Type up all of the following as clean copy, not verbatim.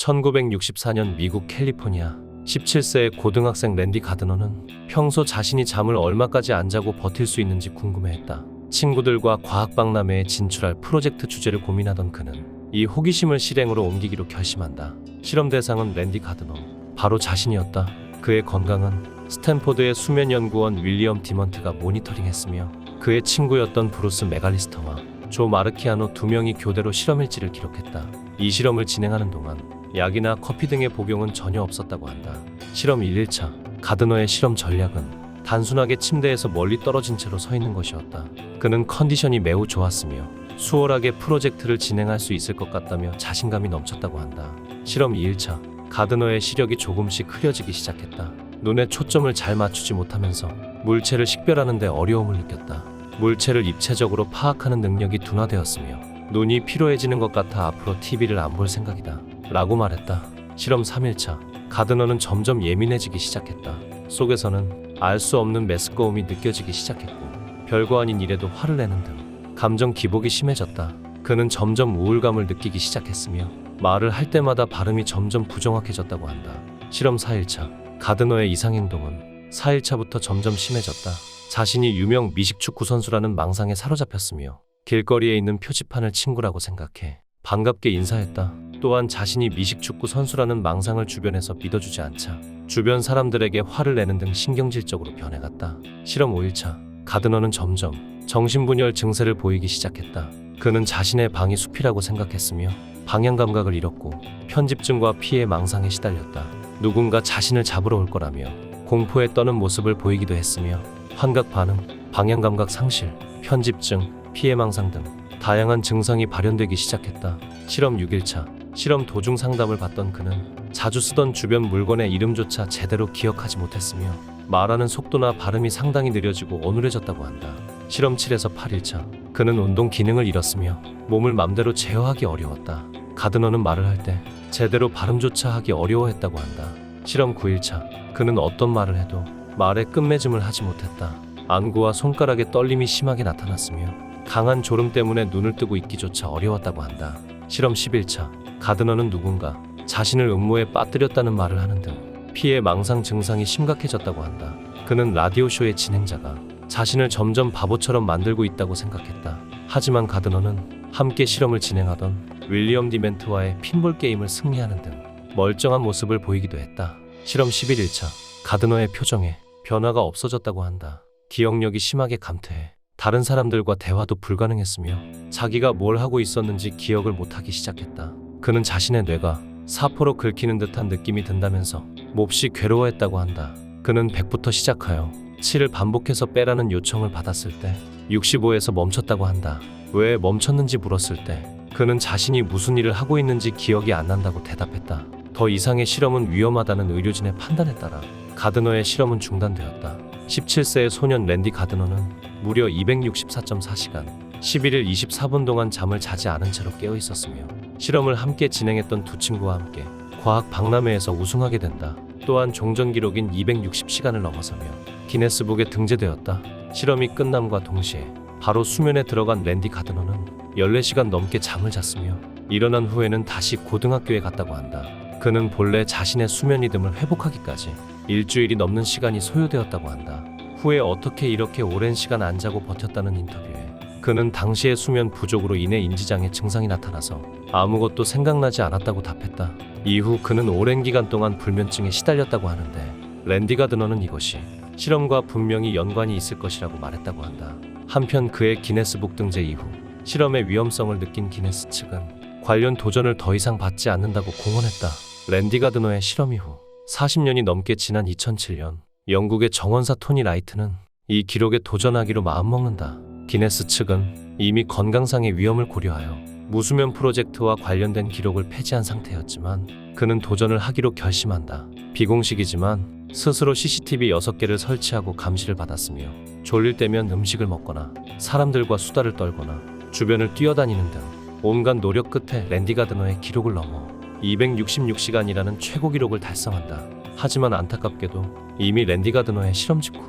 1964년 미국 캘리포니아 17세의 고등학생 랜디 가드너는 평소 자신이 잠을 얼마까지 안 자고 버틸 수 있는지 궁금해했다. 친구들과 과학박람회에 진출할 프로젝트 주제를 고민하던 그는 이 호기심을 실행으로 옮기기로 결심한다. 실험 대상은 랜디 가드너, 바로 자신이었다. 그의 건강은 스탠포드의 수면연구원 윌리엄 디먼트가 모니터링했으며 그의 친구였던 브루스 메갈리스터와 조 마르키아노 두 명이 교대로 실험일지를 기록했다. 이 실험을 진행하는 동안 약이나 커피 등의 복용은 전혀 없었다고 한다. 실험 1일차, 가드너의 실험 전략은 단순하게 침대에서 멀리 떨어진 채로 서 있는 것이었다. 그는 컨디션이 매우 좋았으며 수월하게 프로젝트를 진행할 수 있을 것 같다며 자신감이 넘쳤다고 한다. 실험 2일차, 가드너의 시력이 조금씩 흐려지기 시작했다. 눈에 초점을 잘 맞추지 못하면서 물체를 식별하는 데 어려움을 느꼈다. 물체를 입체적으로 파악하는 능력이 둔화되었으며 눈이 피로해지는 것 같아 앞으로 TV를 안 볼 생각이다 라고 말했다. 실험 3일차, 가드너는 점점 예민해지기 시작했다. 속에서는 알 수 없는 메스꺼움이 느껴지기 시작했고 별거 아닌 일에도 화를 내는 등 감정 기복이 심해졌다. 그는 점점 우울감을 느끼기 시작했으며 말을 할 때마다 발음이 점점 부정확해졌다고 한다. 실험 4일차, 가드너의 이상행동은 4일차부터 점점 심해졌다. 자신이 유명 미식축구 선수라는 망상에 사로잡혔으며 길거리에 있는 표지판을 친구라고 생각해 반갑게 인사했다. 또한 자신이 미식축구 선수라는 망상을 주변에서 믿어주지 않자 주변 사람들에게 화를 내는 등 신경질적으로 변해갔다. 실험 5일차, 가드너는 점점 정신분열 증세를 보이기 시작했다. 그는 자신의 방이 숲이라고 생각했으며 방향 감각을 잃었고 편집증과 피해 망상에 시달렸다. 누군가 자신을 잡으러 올 거라며 공포에 떠는 모습을 보이기도 했으며 환각 반응, 방향 감각 상실, 편집증, 피해 망상 등 다양한 증상이 발현되기 시작했다. 실험 6일차, 실험 도중 상담을 받던 그는 자주 쓰던 주변 물건의 이름조차 제대로 기억하지 못했으며 말하는 속도나 발음이 상당히 느려지고 어눌해졌다고 한다. 실험 7에서 8일차, 그는 운동 기능을 잃었으며 몸을 맘대로 제어하기 어려웠다. 가드너는 말을 할 때 제대로 발음조차 하기 어려워했다고 한다. 실험 9일차, 그는 어떤 말을 해도 말의 끝맺음을 하지 못했다. 안구와 손가락의 떨림이 심하게 나타났으며 강한 졸음 때문에 눈을 뜨고 있기조차 어려웠다고 한다. 실험 11차, 가드너는 누군가 자신을 음모에 빠뜨렸다는 말을 하는 등 피해 망상 증상이 심각해졌다고 한다. 그는 라디오쇼의 진행자가 자신을 점점 바보처럼 만들고 있다고 생각했다. 하지만 가드너는 함께 실험을 진행하던 윌리엄 디멘트와의 핀볼 게임을 승리하는 등 멀쩡한 모습을 보이기도 했다. 실험 11일차, 가드너의 표정에 변화가 없어졌다고 한다. 기억력이 심하게 감퇴해 다른 사람들과 대화도 불가능했으며 자기가 뭘 하고 있었는지 기억을 못하기 시작했다. 그는 자신의 뇌가 사포로 긁히는 듯한 느낌이 든다면서 몹시 괴로워했다고 한다. 그는 100부터 시작하여 7을 반복해서 빼라는 요청을 받았을 때 65에서 멈췄다고 한다. 왜 멈췄는지 물었을 때 그는 자신이 무슨 일을 하고 있는지 기억이 안 난다고 대답했다. 더 이상의 실험은 위험하다는 의료진의 판단에 따라 가드너의 실험은 중단되었다. 17세의 소년 랜디 가드너는 무려 264.4시간 11일 24분 동안 잠을 자지 않은 채로 깨어 있었으며 실험을 함께 진행했던 두 친구와 함께 과학 박람회에서 우승하게 된다. 또한 종전 기록인 260시간을 넘어서며 기네스북에 등재되었다. 실험이 끝남과 동시에 바로 수면에 들어간 랜디 가드너는 14시간 넘게 잠을 잤으며 일어난 후에는 다시 고등학교에 갔다고 한다. 그는 본래 자신의 수면 리듬을 회복하기까지 일주일이 넘는 시간이 소요되었다고 한다. 후에 어떻게 이렇게 오랜 시간 안 자고 버텼다는 인터뷰에 그는 당시의 수면 부족으로 인해 인지장애 증상이 나타나서 아무것도 생각나지 않았다고 답했다. 이후 그는 오랜 기간 동안 불면증에 시달렸다고 하는데 랜디 가드너는 이것이 실험과 분명히 연관이 있을 것이라고 말했다고 한다. 한편 그의 기네스북 등재 이후 실험의 위험성을 느낀 기네스 측은 관련 도전을 더 이상 받지 않는다고 공언했다. 랜디 가드너의 실험 이후 40년이 넘게 지난 2007년 영국의 정원사 토니 라이트는 이 기록에 도전하기로 마음먹는다. 기네스 측은 이미 건강상의 위험을 고려하여 무수면 프로젝트와 관련된 기록을 폐지한 상태였지만 그는 도전을 하기로 결심한다. 비공식이지만 스스로 CCTV 6개를 설치하고 감시를 받았으며 졸릴 때면 음식을 먹거나 사람들과 수다를 떨거나 주변을 뛰어다니는 등 온갖 노력 끝에 랜디 가드너의 기록을 넘어 266시간이라는 최고 기록을 달성한다. 하지만 안타깝게도 이미 랜디 가드너의 실험 직후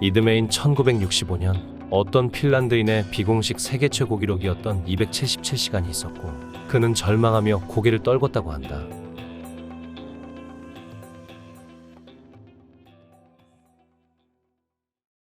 이듬해인 1965년 어떤 핀란드인의 비공식 세계 최고 기록이었던 277시간이 있었고 그는 절망하며 고개를 떨궜다고 한다.